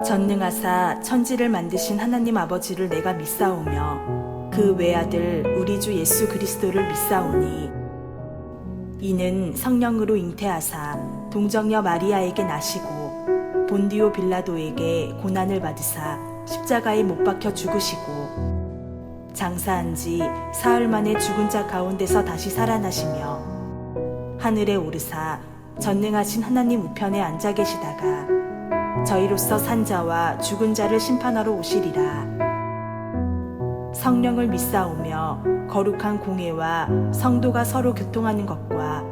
전능하사 천지를 만드신 하나님 아버지를 내가 믿사오며 그 외아들 우리 주 예수 그리스도를 믿사오니 이는 성령으로 잉태하사 동정녀 마리아에게 나시고 본디오 빌라도에게 고난을 받으사 십자가에 못 박혀 죽으시고 장사한 지 사흘 만에 죽은 자 가운데서 다시 살아나시며 하늘에 오르사 전능하신 하나님 우편에 앉아 계시다가 저희로서 산 자와 죽은 자를 심판하러 오시리라. 성령을 믿사오며 거룩한 공회와 성도가 서로 교통하는 것과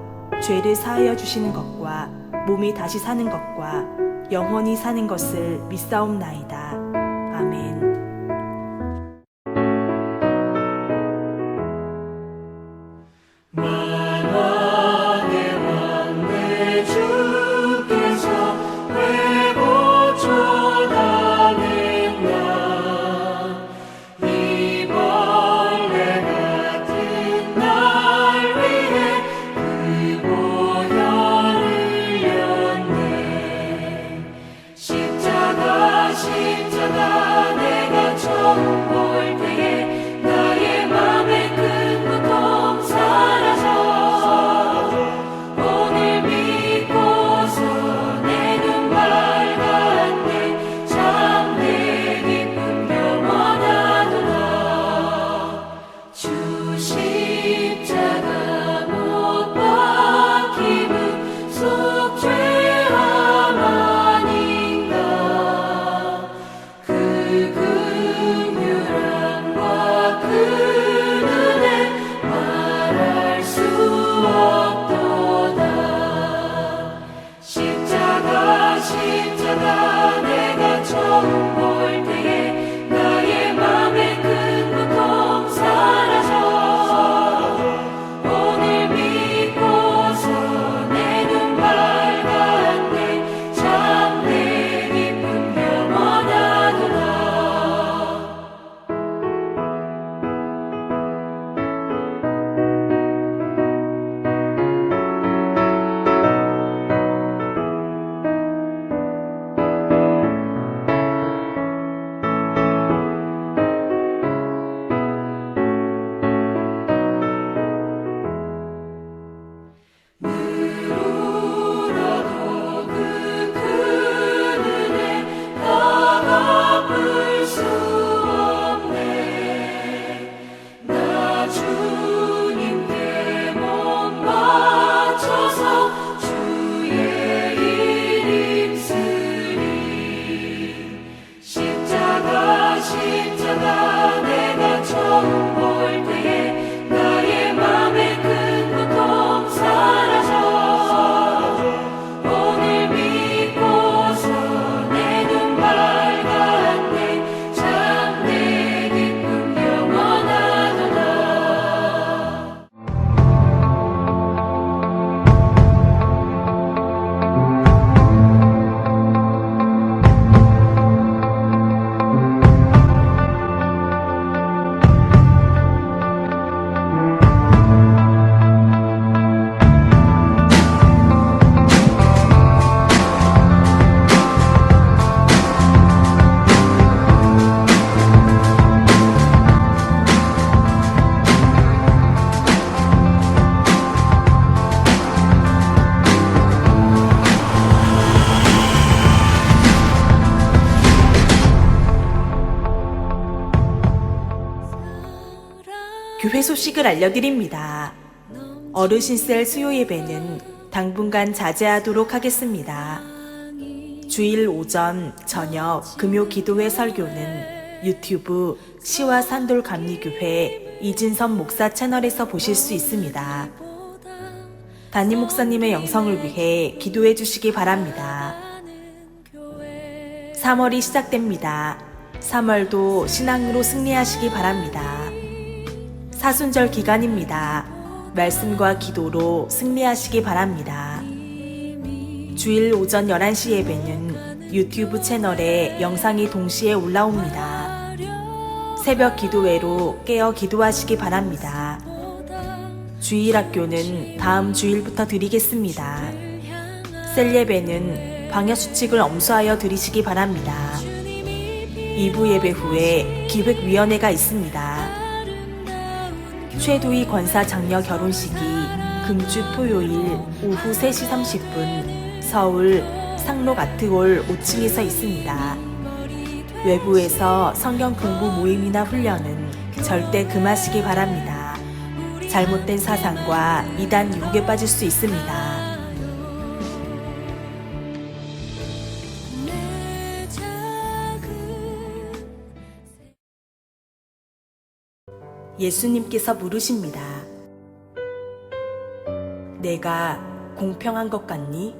죄를 사하여 주시는 것과 몸이 다시 사는 것과 영원히 사는 것을 믿사옵나이다. 아멘. 십자가 내가 처음 볼 때에 나의 맘의 큰 고통 사라져 오늘 믿고서 내 눈 밝았네 참 내 기쁨 영원하도다 주 십자가 못 박힘은 속죄함 아닌가 그 긍휼함과 그 은혜 말할 수 없도다 십자가 내가 처음 볼 때에 나의 맘의 큰 고통 사라져 오늘 믿고서 내 눈 밝았네 참 내 기쁨 영원하도다 울어도 그 큰 은혜 다 갚을 수 없네 나 주님께 몸 바쳐서 주의 일 힘쓰리 십자가 내가 처음 볼 때에 나의 맘의 큰 고통 사라져 오늘 믿고서 내 눈 밝았네 참 내 기쁨 영원하도다 교회 소식을 알려드립니다. 어르신셀 수요 예배는 당분간 자제하도록 하겠습니다. 주일 오전, 저녁, 금요 기도회 설교는 유튜브 시와 산돌 감리교회 이진선 목사 채널에서 보실 수 있습니다. 담임 목사님의 영성을 위해 기도해 주시기 바랍니다. 3월이 시작됩니다. 3월도 신앙으로 승리하시기 바랍니다. 사순절 기간입니다. 말씀과 기도로 승리하시기 바랍니다. 주일 오전 11시 예배는 유튜브 채널에 영상이 동시에 올라옵니다. 새벽 기도회로 깨어 기도하시기 바랍니다. 주일 학교는 다음 주일부터 드리겠습니다. 셀 예배는 방역수칙을 엄수하여 드리시기 바랍니다. 2부 예배 후에 기획위원회가 있습니다. 최도희 권사 장녀 결혼식이 금주 토요일 오후 3시 30분 서울 상록 아트홀 5층에서 있습니다. 외부에서 성경 공부 모임이나 훈련은 절대 금하시기 바랍니다. 잘못된 사상과 이단 유혹에 빠질 수 있습니다. 예수님께서 물으십니다. 내가 공평한 것 같니?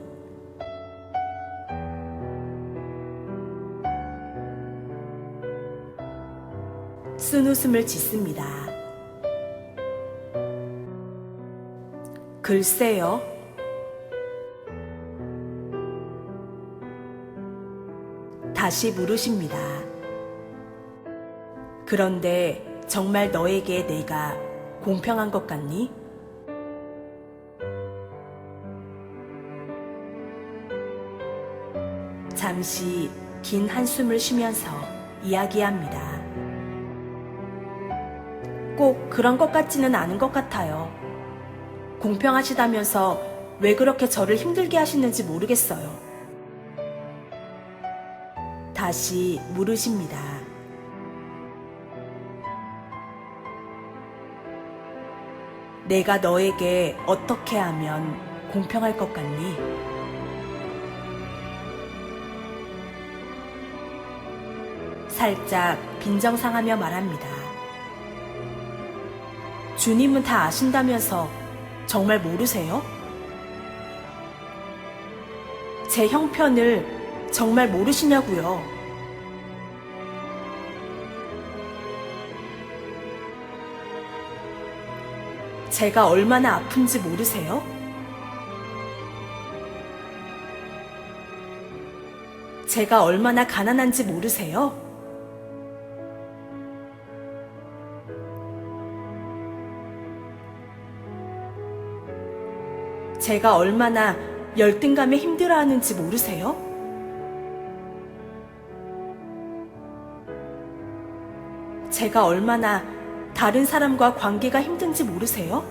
쓴웃음을 짓습니다. 글쎄요. 다시 물으십니다. 그런데 정말 너에게 내가 공평한 것 같니? 잠시 긴 한숨을 쉬면서 이야기합니다. 꼭 그런 것 같지는 않은 것 같아요. 공평하시다면서 왜 그렇게 저를 힘들게 하시는지 모르겠어요. 다시 물으십니다. 내가 너에게 어떻게 하면 공평할 것 같니? 살짝 빈정상하며 말합니다. 주님은 다 아신다면서 정말 모르세요? 제 형편을 정말 모르시냐고요? 제가 얼마나 아픈지 모르세요? 제가 얼마나 가난한지 모르세요? 제가 얼마나 열등감에 힘들어하는지 모르세요? 제가 얼마나 다른 사람과 관계가 힘든지 모르세요?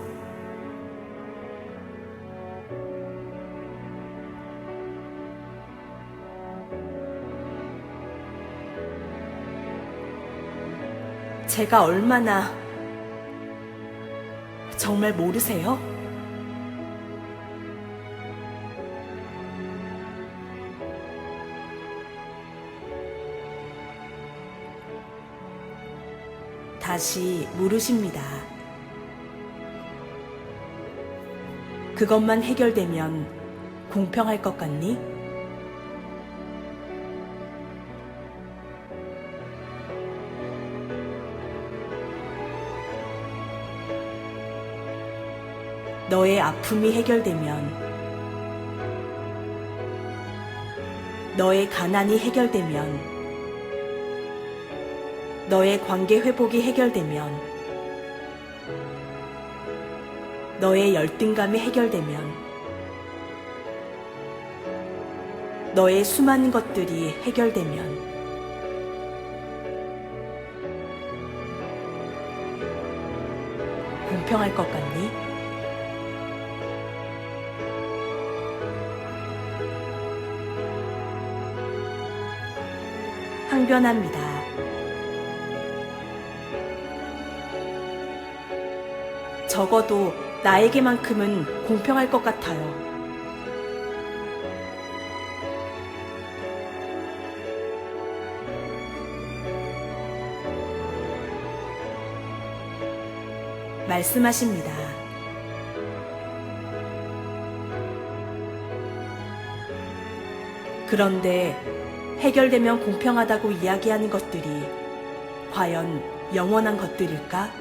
제가 얼마나 정말 모르세요? 다시 물으십니다. 그것만 해결되면 공평할 것 같니? 너의 아픔이 해결되면, 너의 가난이 해결되면, 너의 관계 회복이 해결되면, 너의 열등감이 해결되면, 너의 수많은 것들이 해결되면, 공평할 것 같니? 항변합니다. 적어도 나에게만큼은 공평할 것 같아요. 말씀하십니다. 그런데 해결되면 공평하다고 이야기하는 것들이 과연 영원한 것들일까?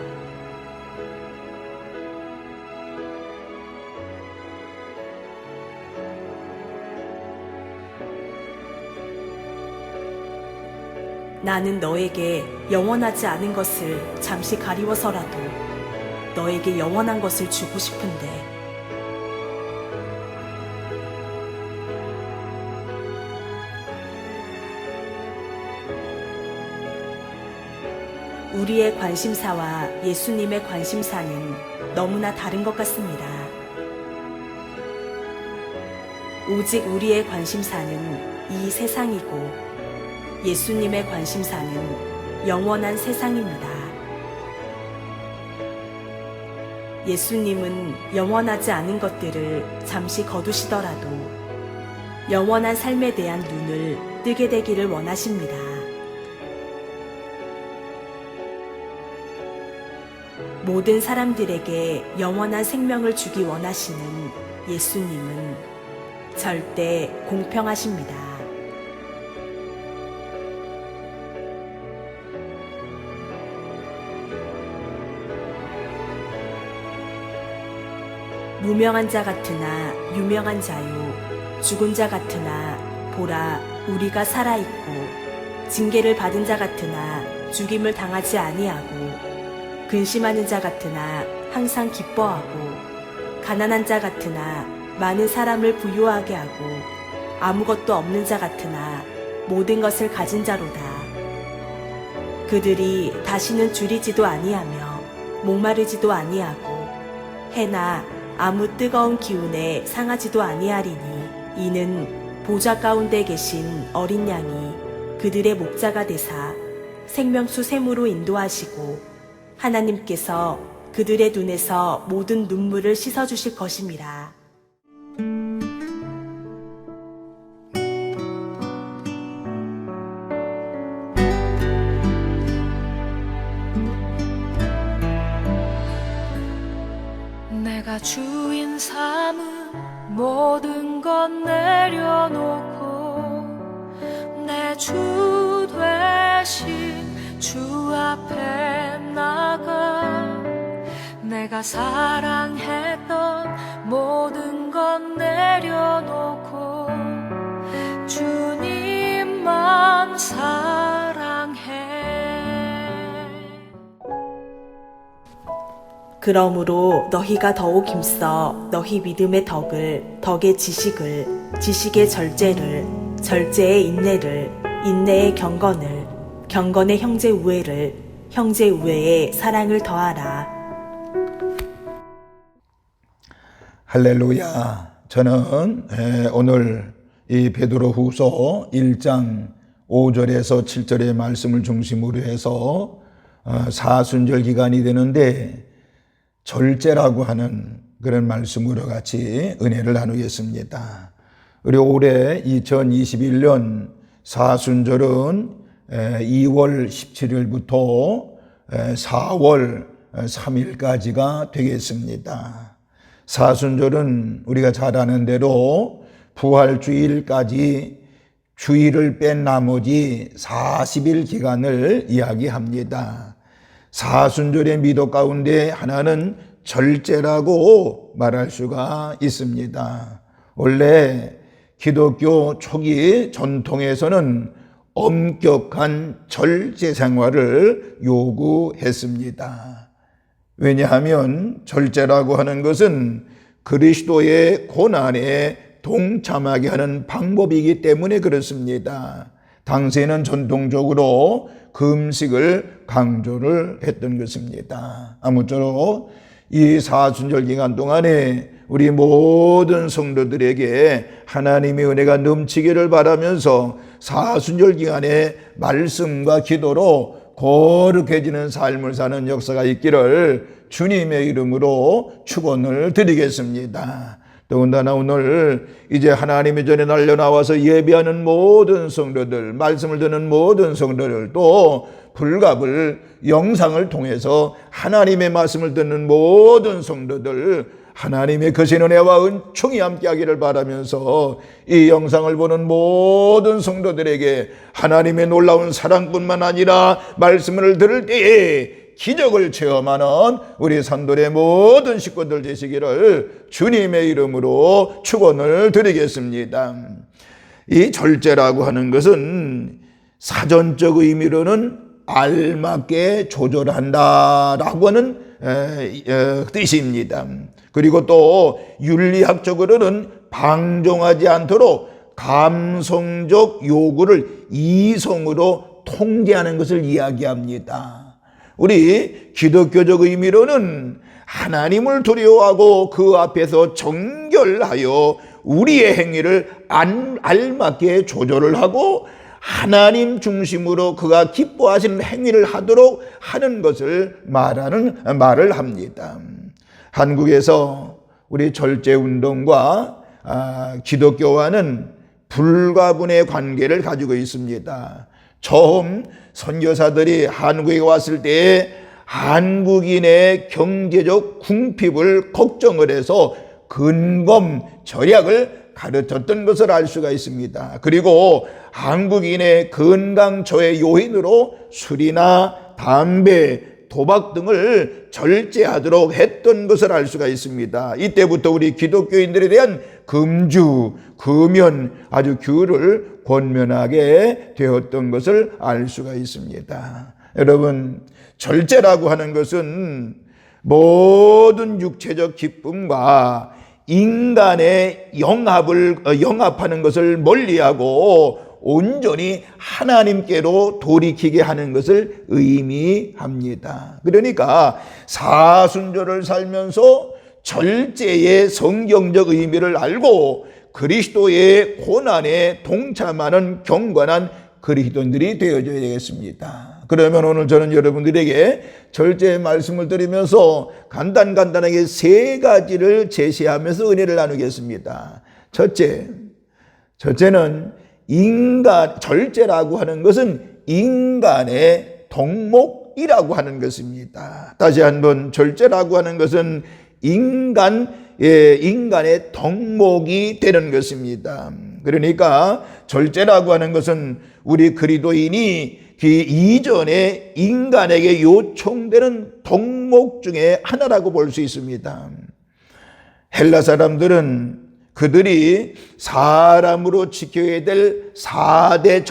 나는 너에게 영원하지 않은 것을 잠시 가리워서라도 너에게 영원한 것을 주고 싶은데 우리의 관심사와 예수님의 관심사는 너무나 다른 것 같습니다. 오직 우리의 관심사는 이 세상이고 예수님의 관심사는 영원한 세상입니다. 예수님은 영원하지 않은 것들을 잠시 거두시더라도 영원한 삶에 대한 눈을 뜨게 되기를 원하십니다. 모든 사람들에게 영원한 생명을 주기 원하시는 예수님은 절대 공평하십니다. 무명한 자 같으나 유명한 자요, 죽은 자 같으나 보라 우리가 살아있고, 징계를 받은 자 같으나 죽임을 당하지 아니하고, 근심하는 자 같으나 항상 기뻐하고, 가난한 자 같으나 많은 사람을 부유하게 하고, 아무것도 없는 자 같으나 모든 것을 가진 자로다. 그들이 다시는 줄이지도 아니하며 목마르지도 아니하고 해나 아무 뜨거운 기운에 상하지도 아니하리니, 이는 보좌 가운데 계신 어린 양이 그들의 목자가 되사 생명수 샘으로 인도하시고 하나님께서 그들의 눈에서 모든 눈물을 씻어주실 것임이라. 내가 주인 삼은 모든 것 내려놓고 내 주 되신 주 앞에 나가, 내가 사랑했던 모든 것 내려놓고 주님만 사랑해. 그러므로 너희가 더욱 힘써 너희 믿음의 덕을, 덕의 지식을, 지식의 절제를, 절제의 인내를, 인내의 경건을, 경건의 형제 우애를, 형제 우애의 사랑을 더하라. 할렐루야. 저는 오늘 이 베드로후서 1장 5절에서 7절의 말씀을 중심으로 해서 사순절 기간이 되는데 절제라고 하는 그런 말씀으로 같이 은혜를 나누겠습니다. 우리 올해 2021년 사순절은 2월 17일부터 4월 3일까지가 되겠습니다. 사순절은 우리가 잘 아는 대로 부활주일까지 주일을 뺀 나머지 40일 기간을 이야기합니다. 사순절의 미덕 가운데 하나는 절제라고 말할 수가 있습니다. 원래 기독교 초기 전통에서는 엄격한 절제 생활을 요구했습니다. 왜냐하면 절제라고 하는 것은 그리스도의 고난에 동참하게 하는 방법이기 때문에 그렇습니다. 당시에는 전통적으로 금식을 강조를 했던 것입니다. 아무쪼록 이 사순절 기간 동안에 우리 모든 성도들에게 하나님의 은혜가 넘치기를 바라면서 사순절 기간에 말씀과 기도로 거룩해지는 삶을 사는 역사가 있기를 주님의 이름으로 축원을 드리겠습니다. 더군다나 오늘 이제 하나님의 전에 날려나와서 예배하는 모든 성도들, 말씀을 듣는 모든 성도들, 또 불갑을 영상을 통해서 하나님의 말씀을 듣는 모든 성도들, 하나님의 거신 은혜와 은총이 함께하기를 바라면서 이 영상을 보는 모든 성도들에게 하나님의 놀라운 사랑뿐만 아니라 말씀을 들을 때에 기적을 체험하는 우리 산돌의 모든 식구들 되시기를 주님의 이름으로 축원을 드리겠습니다. 이 절제라고 하는 것은 사전적 의미로는 알맞게 조절한다라고 하는 뜻입니다. 그리고 또 윤리학적으로는 방종하지 않도록 감성적 요구를 이성으로 통제하는 것을 이야기합니다. 우리 기독교적 의미로는 하나님을 두려워하고 그 앞에서 정결하여 우리의 행위를 알맞게 조절을 하고 하나님 중심으로 그가 기뻐하시는 행위를 하도록 하는 것을 말을 합니다. 한국에서 우리 절제운동과 기독교와는 불가분의 관계를 가지고 있습니다. 처음 선교사들이 한국에 왔을 때에 한국인의 경제적 궁핍을 걱정을 해서 근검 절약을 가르쳤던 것을 알 수가 있습니다. 그리고 한국인의 건강처의 요인으로 술이나 담배, 도박 등을 절제하도록 했던 것을 알 수가 있습니다. 이때부터 우리 기독교인들에 대한 금주, 금연, 아주 규를 권면하게 되었던 것을 알 수가 있습니다. 여러분, 절제라고 하는 것은 모든 육체적 기쁨과 인간의 영합하는 것을 멀리하고 온전히 하나님께로 돌이키게 하는 것을 의미합니다. 그러니까 사순절을 살면서 절제의 성경적 의미를 알고 그리스도의 고난에 동참하는 경건한 그리스도인들이 되어줘야 되겠습니다. 그러면 오늘 저는 여러분들에게 절제의 말씀을 드리면서 간단하게 세 가지를 제시하면서 은혜를 나누겠습니다. 첫째는 절제라고 하는 것은 인간의 덕목이라고 하는 것입니다. 다시 한번, 절제라고 하는 것은 인간의 덕목이 되는 것입니다. 그러니까 절제라고 하는 것은 우리 그리스도인이 그 이전에 인간에게 요청되는 덕목 중에 하나라고 볼 수 있습니다. 헬라 사람들은 그들이 사람으로 지켜야 될 4대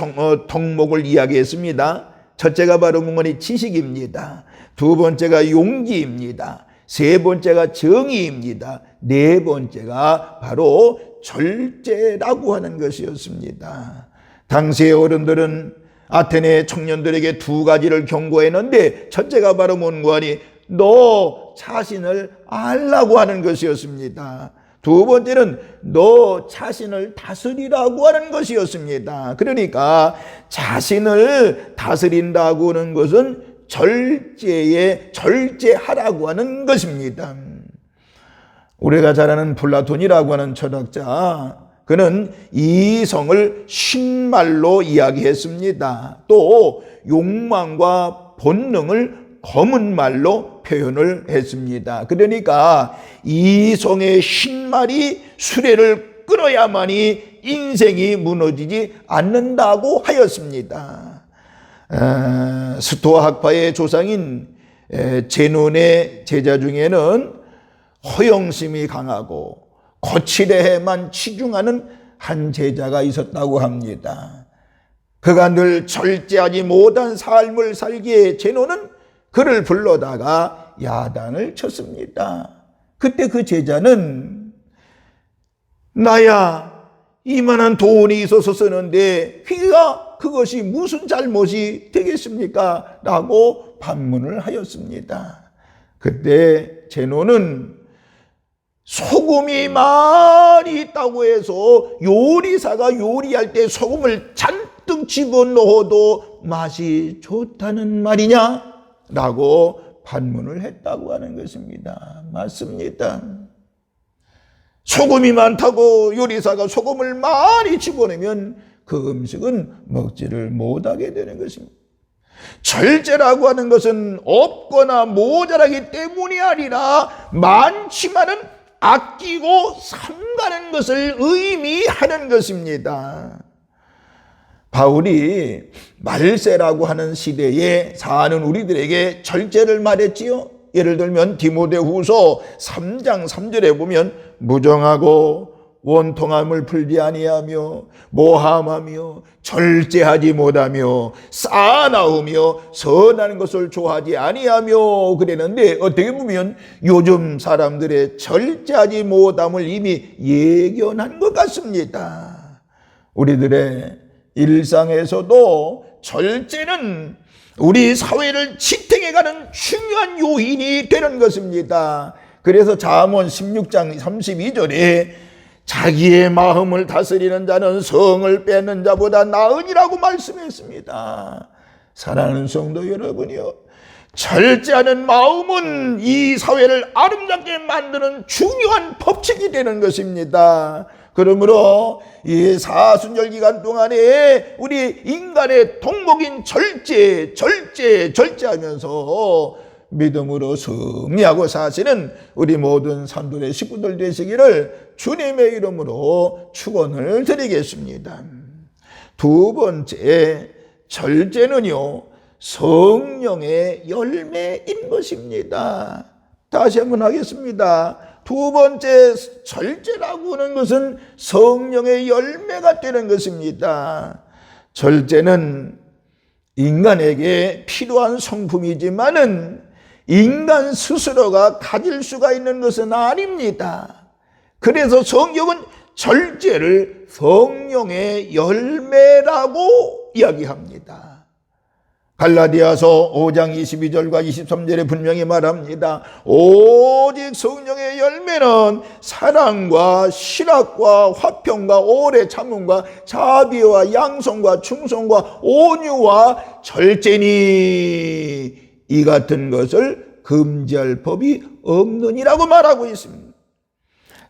덕목을 이야기했습니다. 첫째가 바로 뭐니 지식입니다. 두 번째가 용기입니다. 세 번째가 정의입니다. 네 번째가 바로 절제라고 하는 것이었습니다. 당시의 어른들은 아테네 청년들에게 두 가지를 경고했는데 첫째가 바로 뭔가 하니 너 자신을 알라고 하는 것이었습니다. 두 번째는 너 자신을 다스리라고 하는 것이었습니다. 그러니까 자신을 다스린다고 하는 것은 절제하라고 하는 것입니다. 우리가 잘 아는 플라톤이라고 하는 철학자, 그는 이성을 신말로 이야기했습니다. 또 욕망과 본능을 검은 말로 표현을 했습니다. 그러니까 이성의 신말이 수레를 끌어야만이 인생이 무너지지 않는다고 하였습니다. 스토아 학파의 조상인 제논의 제자 중에는 허영심이 강하고 거칠애에만 치중하는 한 제자가 있었다고 합니다. 그가 늘 절제하지 못한 삶을 살기에 제논은 그를 불러다가 야단을 쳤습니다. 그때 그 제자는 나야 이만한 돈이 있어서 쓰는데 그것이 무슨 잘못이 되겠습니까? 라고 반문을 하였습니다. 그때 제논은 소금이 많이 있다고 해서 요리사가 요리할 때 소금을 잔뜩 집어넣어도 맛이 좋다는 말이냐? 라고 반문을 했다고 하는 것입니다. 맞습니다. 소금이 많다고 요리사가 소금을 많이 집어넣으면 그 음식은 먹지를 못하게 되는 것입니다. 절제라고 하는 것은 없거나 모자라기 때문이 아니라 많지만은 아끼고 삼가는 것을 의미하는 것입니다. 바울이 말세라고 하는 시대에 사는 우리들에게 절제를 말했지요. 예를 들면 디모데후서 3장 3절에 보면 무정하고 원통함을 풀지 아니하며 모함하며 절제하지 못하며 쌓아나오며 선한 것을 좋아하지 아니하며 그랬는데 어떻게 보면 요즘 사람들의 절제하지 못함을 이미 예견한 것 같습니다. 우리들의 일상에서도 절제는 우리 사회를 지탱해가는 중요한 요인이 되는 것입니다. 그래서 잠언 16장 32절에 자기의 마음을 다스리는 자는 성을 뺏는 자보다 나으니라고 말씀했습니다. 사랑하는 성도 여러분이요, 절제하는 마음은 이 사회를 아름답게 만드는 중요한 법칙이 되는 것입니다. 그러므로 이 사순절 기간 동안에 우리 인간의 덕목인 절제하면서 믿음으로 승리하고 사시는 우리 모든 산돌의 식구들 되시기를 주님의 이름으로 축원을 드리겠습니다. 두 번째, 절제는요, 성령의 열매인 것입니다. 다시 한번 하겠습니다. 두 번째, 절제라고 하는 것은 성령의 열매가 되는 것입니다. 절제는 인간에게 필요한 성품이지만은 인간 스스로가 가질 수가 있는 것은 아닙니다. 그래서 성경은 절제를 성령의 열매라고 이야기합니다. 갈라디아서 5장 22절과 23절에 분명히 말합니다. 오직 성령의 열매는 사랑과 실학과 화평과 오래 참음과 자비와 양성과 충성과 온유와 절제니 이 같은 것을 금지할 법이 없느니라고 말하고 있습니다.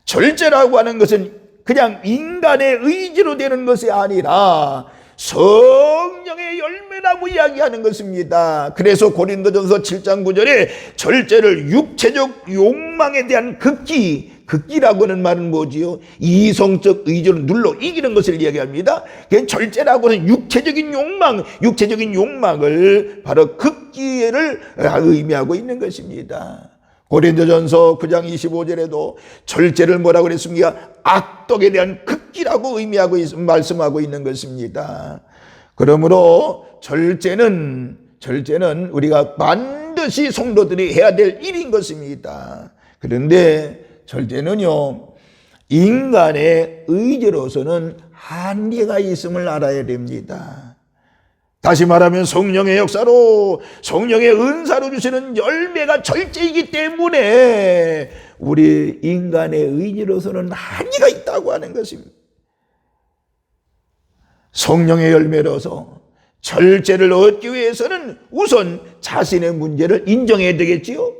절제라고 하는 것은 그냥 인간의 의지로 되는 것이 아니라 성령의 열매라고 이야기하는 것입니다. 그래서 고린도전서 7장 9절에 절제를 육체적 욕망에 대한 극기라고 하는 말은 뭐지요? 이성적 의지로 눌러 이기는 것을 이야기합니다. 절제라고 하는 육체적인 욕망을 바로 극기를 의미하고 있는 것입니다. 고린도전서 9장 25절에도 절제를 뭐라고 그랬습니까? 악독에 대한 극기라고 말씀하고 있는 것입니다. 그러므로 절제는 우리가 반드시 성도들이 해야 될 일인 것입니다. 그런데 절제는요, 인간의 의지로서는 한계가 있음을 알아야 됩니다. 다시 말하면 성령의 역사로, 성령의 은사로 주시는 열매가 절제이기 때문에 우리 인간의 의지로서는 한계가 있다고 하는 것입니다. 성령의 열매로서 절제를 얻기 위해서는 우선 자신의 문제를 인정해야 되겠지요.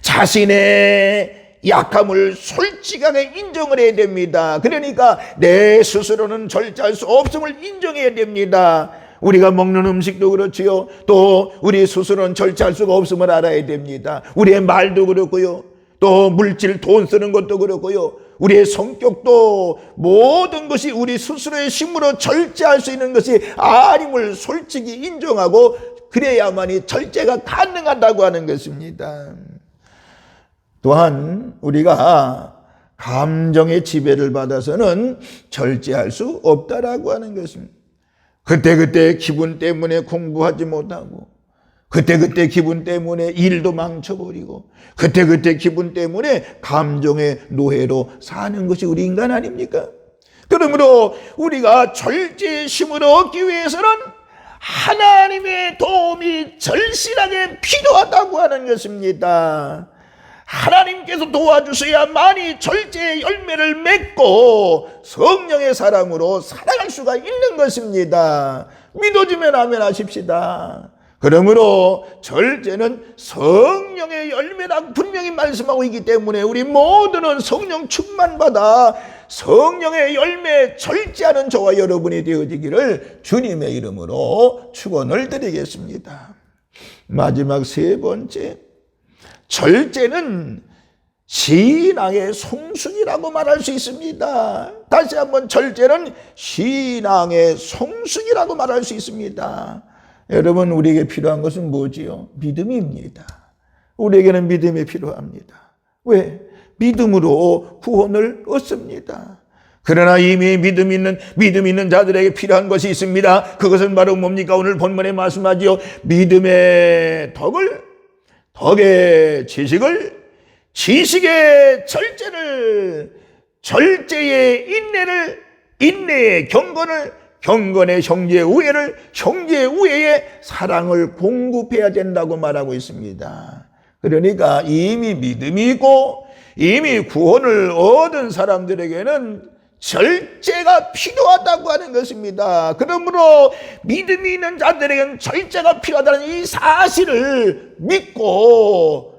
자신의 약함을 솔직하게 인정을 해야 됩니다. 그러니까 내 스스로는 절제할 수 없음을 인정해야 됩니다. 우리가 먹는 음식도 그렇지요. 또 우리 스스로는 절제할 수가 없음을 알아야 됩니다. 우리의 말도 그렇고요. 또 물질, 돈 쓰는 것도 그렇고요. 우리의 성격도 모든 것이 우리 스스로의 힘으로 절제할 수 있는 것이 아님을 솔직히 인정하고 그래야만이 절제가 가능하다고 하는 것입니다. 또한 우리가 감정의 지배를 받아서는 절제할 수 없다라고 하는 것입니다. 그때 기분 때문에 공부하지 못하고, 그때 기분 때문에 일도 망쳐버리고, 그때 기분 때문에 감정의 노예로 사는 것이 우리 인간 아닙니까? 그러므로 우리가 절제의 힘을 얻기 위해서는 하나님의 도움이 절실하게 필요하다고 하는 것입니다. 하나님께서 도와주셔야만이 절제의 열매를 맺고 성령의 사랑으로 살아갈 수가 있는 것입니다. 믿어주면 아멘 하십시다. 그러므로 절제는 성령의 열매라고 분명히 말씀하고 있기 때문에 우리 모두는 성령 충만받아 성령의 열매 절제하는 저와 여러분이 되어지기를 주님의 이름으로 축원을 드리겠습니다. 마지막 세 번째, 절제는 신앙의 성숙이라고 말할 수 있습니다. 다시 한번 절제는 신앙의 성숙이라고 말할 수 있습니다. 여러분, 우리에게 필요한 것은 뭐지요? 믿음입니다. 우리에게는 믿음이 필요합니다. 왜? 믿음으로 구원을 얻습니다. 그러나 이미 믿음 있는 자들에게 필요한 것이 있습니다. 그것은 바로 뭡니까? 오늘 본문에 말씀하지요. 믿음의 덕의 지식을, 지식의 절제를, 절제의 인내를, 인내의 경건을, 경건의 형제 우애를, 형제 우애의 사랑을 공급해야 된다고 말하고 있습니다. 그러니까 이미 믿음이 있고 이미 구원을 얻은 사람들에게는 절제가 필요하다고 하는 것입니다. 그러므로 믿음이 있는 자들에게는 절제가 필요하다는 이 사실을 믿고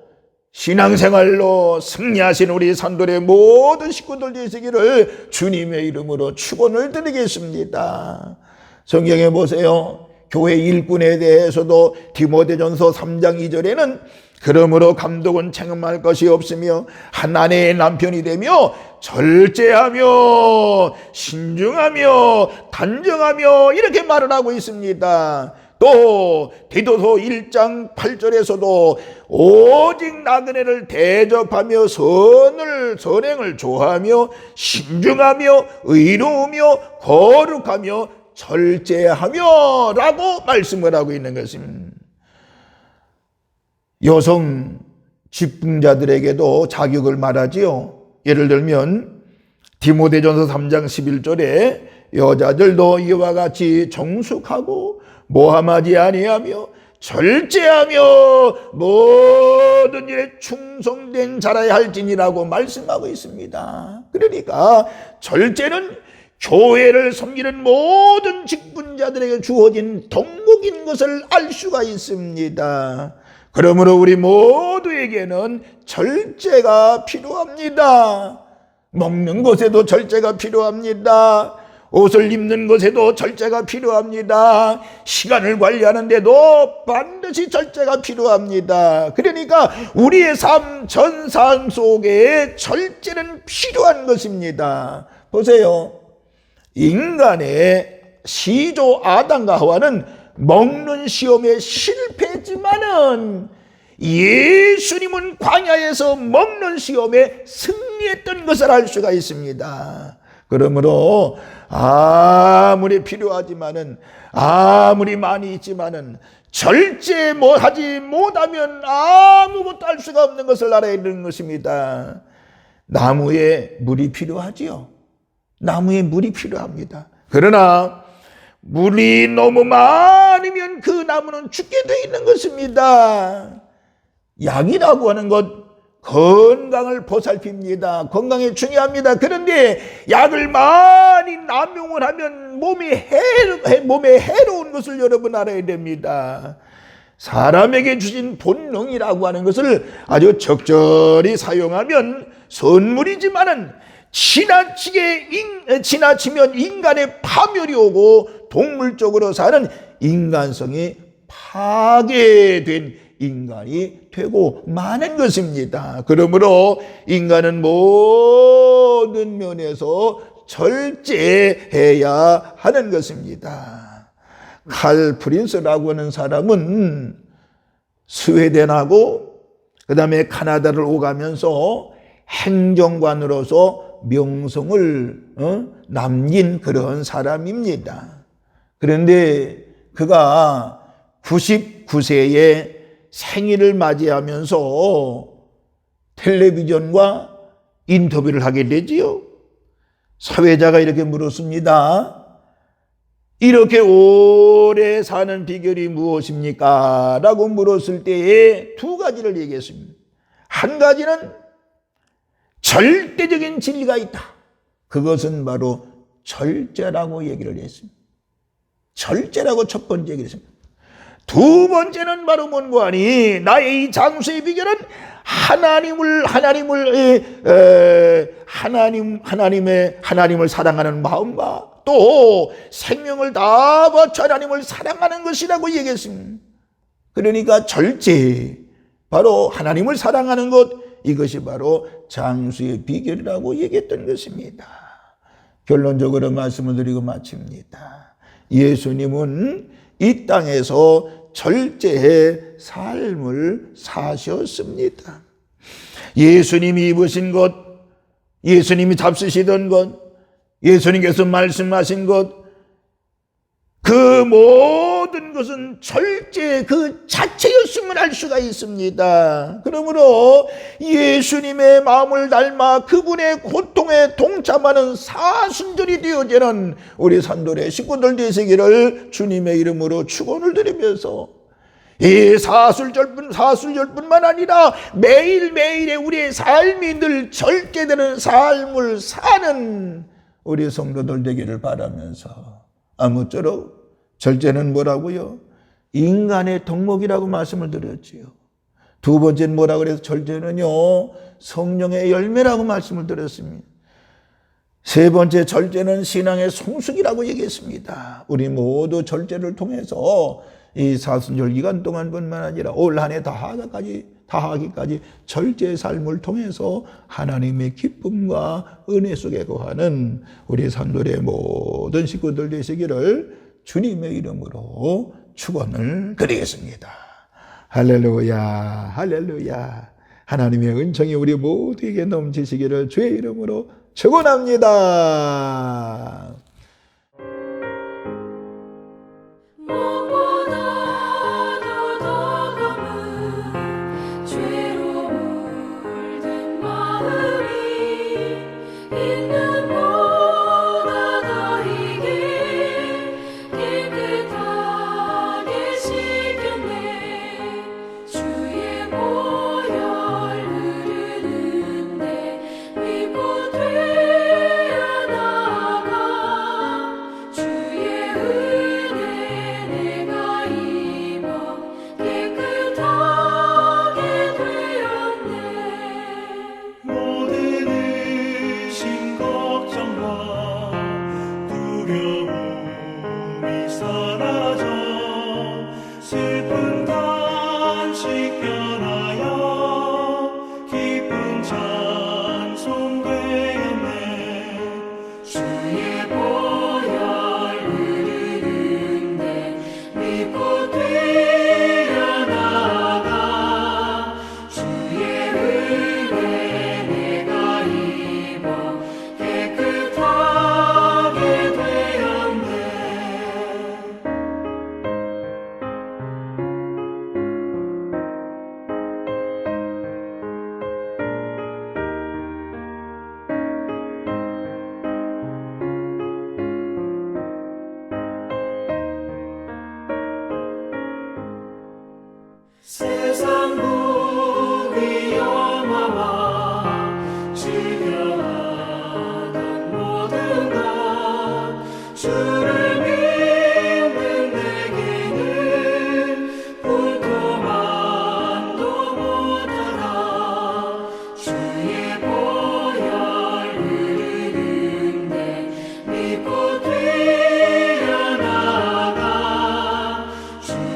신앙생활로 승리하신 우리 산돌의 모든 식구들 되시기를 주님의 이름으로 축원을 드리겠습니다. 성경에 보세요. 교회 일꾼에 대해서도 디모데전서 3장 2절에는 그러므로 감독은 책임할 것이 없으며 한 아내의 남편이 되며 절제하며 신중하며 단정하며 이렇게 말을 하고 있습니다. 또 디도서 1장 8절에서도 오직 나그네를 대접하며 선행을 좋아하며 신중하며 의로우며 거룩하며 절제하며 라고 말씀을 하고 있는 것입니다. 여성 직분자들에게도 자격을 말하지요. 예를 들면 디모데전서 3장 11절에 여자들도 이와 같이 정숙하고 모함하지 아니하며 절제하며 모든 일에 충성된 자라야 할지니라고 말씀하고 있습니다. 그러니까 절제는 교회를 섬기는 모든 직분자들에게 주어진 덕목인 것을 알 수가 있습니다. 그러므로 우리 모두에게는 절제가 필요합니다. 먹는 것에도 절제가 필요합니다. 옷을 입는 것에도 절제가 필요합니다. 시간을 관리하는 데도 반드시 절제가 필요합니다. 그러니까 우리의 삶 전상 속에 절제는 필요한 것입니다. 보세요. 인간의 시조 아담과 하와는 먹는 시험에 실패했지만은 예수님은 광야에서 먹는 시험에 승리했던 것을 알 수가 있습니다. 그러므로 아무리 필요하지만은 아무리 많이 있지만은 절제하지 못하면 아무것도 할 수가 없는 것을 알아야 되는 것입니다. 나무에 물이 필요하지요. 나무에 물이 필요합니다. 그러나 물이 너무 많으면 그 나무는 죽게 되어 있는 것입니다. 약이라고 하는 것 건강을 보살핍니다. 건강이 중요합니다. 그런데 약을 많이 남용을 하면 몸에 해로운 것을 여러분 알아야 됩니다. 사람에게 주신 본능이라고 하는 것을 아주 적절히 사용하면 선물이지만은 지나치면 인간의 파멸이 오고 동물적으로 사는 인간성이 파괴된 인간이 되고 마는 것입니다. 그러므로 인간은 모든 면에서 절제해야 하는 것입니다. 칼 프린스라고 하는 사람은 스웨덴하고 그 다음에 카나다를 오가면서 행정관으로서 명성을 남긴 그런 사람입니다. 그런데 그가 99세에 생일을 맞이하면서 텔레비전과 인터뷰를 하게 되지요. 사회자가 이렇게 물었습니다. 이렇게 오래 사는 비결이 무엇입니까? 라고 물었을 때에 두 가지를 얘기했습니다. 한 가지는 절대적인 진리가 있다. 그것은 바로 절제라고 얘기를 했습니다. 절제라고 첫 번째 얘기를 했습니다. 두 번째는 바로 뭔가 하니 나의 이 장수의 비결은 하나님을 사랑하는 마음과 또 생명을 다 바쳐 하나님을 사랑하는 것이라고 얘기했습니다. 그러니까 절제, 바로 하나님을 사랑하는 것, 이것이 바로 장수의 비결이라고 얘기했던 것입니다. 결론적으로 말씀을 드리고 마칩니다. 예수님은 이 땅에서 절제의 삶을 사셨습니다. 예수님이 입으신 것, 예수님이 잡수시던 것, 예수님께서 말씀하신 것, 그 모든 것은 절제 그 자체였음을 알 수가 있습니다. 그러므로 예수님의 마음을 닮아 그분의 고통에 동참하는 사순절이 되어지는 우리 산돌의 식구들 되시기를 주님의 이름으로 축원을 드리면서, 이 사순절뿐만 아니라 매일매일의 우리의 삶이 늘 절제되는 삶을 사는 우리 성도들 되기를 바라면서, 아무쪼록 절제는 뭐라고요? 인간의 덕목이라고 말씀을 드렸지요. 두 번째는 뭐라고 그래서 절제는요, 성령의 열매라고 말씀을 드렸습니다. 세 번째 절제는 신앙의 성숙이라고 얘기했습니다. 우리 모두 절제를 통해서 이 사순절 기간 동안뿐만 아니라 올 한 해 다하기까지 절제의 삶을 통해서 하나님의 기쁨과 은혜 속에 거하는 우리 산돌의 모든 식구들 되시기를 주님의 이름으로 축원을 드리겠습니다. 할렐루야, 할렐루야. 하나님의 은총이 우리 모두에게 넘치시기를 주의 이름으로 축원합니다. 세상 부귀 영화와 즐겨하던 모든 것 주를 믿는 내게는 불도만도 못하라. 주의 보혈 흐르는데 믿고 뛰어나가 주의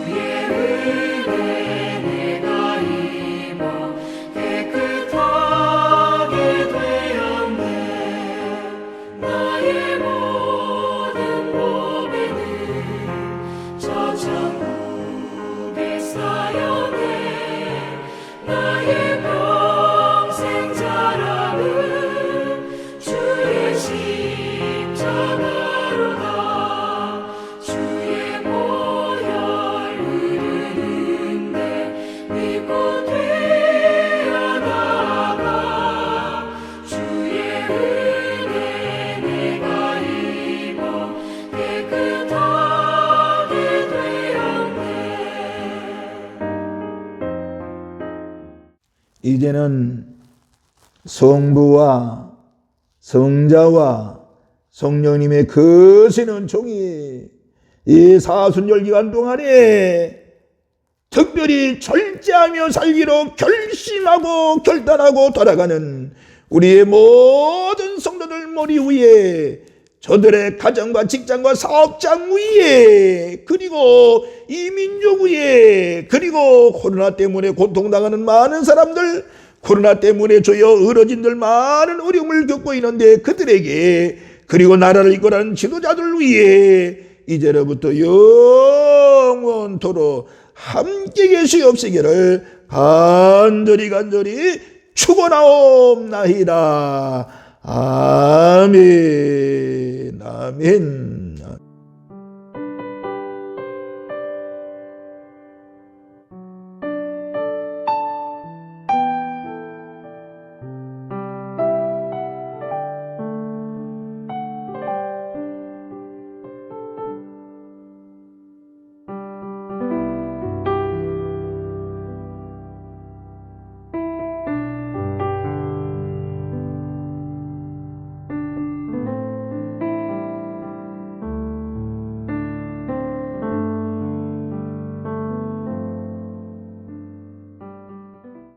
이제는 성부와 성자와 성령님의 거시는 종이 이 사순절 기간 동안에 특별히 절제하며 살기로 결심하고 결단하고 돌아가는 우리의 모든 성도들 머리 위에, 저들의 가정과 직장과 사업장 위에, 그리고 이 민족 위에, 그리고 코로나 때문에 고통당하는 많은 사람들, 코로나 때문에 주여 어려진들 많은 어려움을 겪고 있는데 그들에게, 그리고 나라를 이끌어가는 지도자들 위에 이제로부터 영원토록 함께 계시옵시기를 간절히 축원하옵나이다. 아멘. 아멘.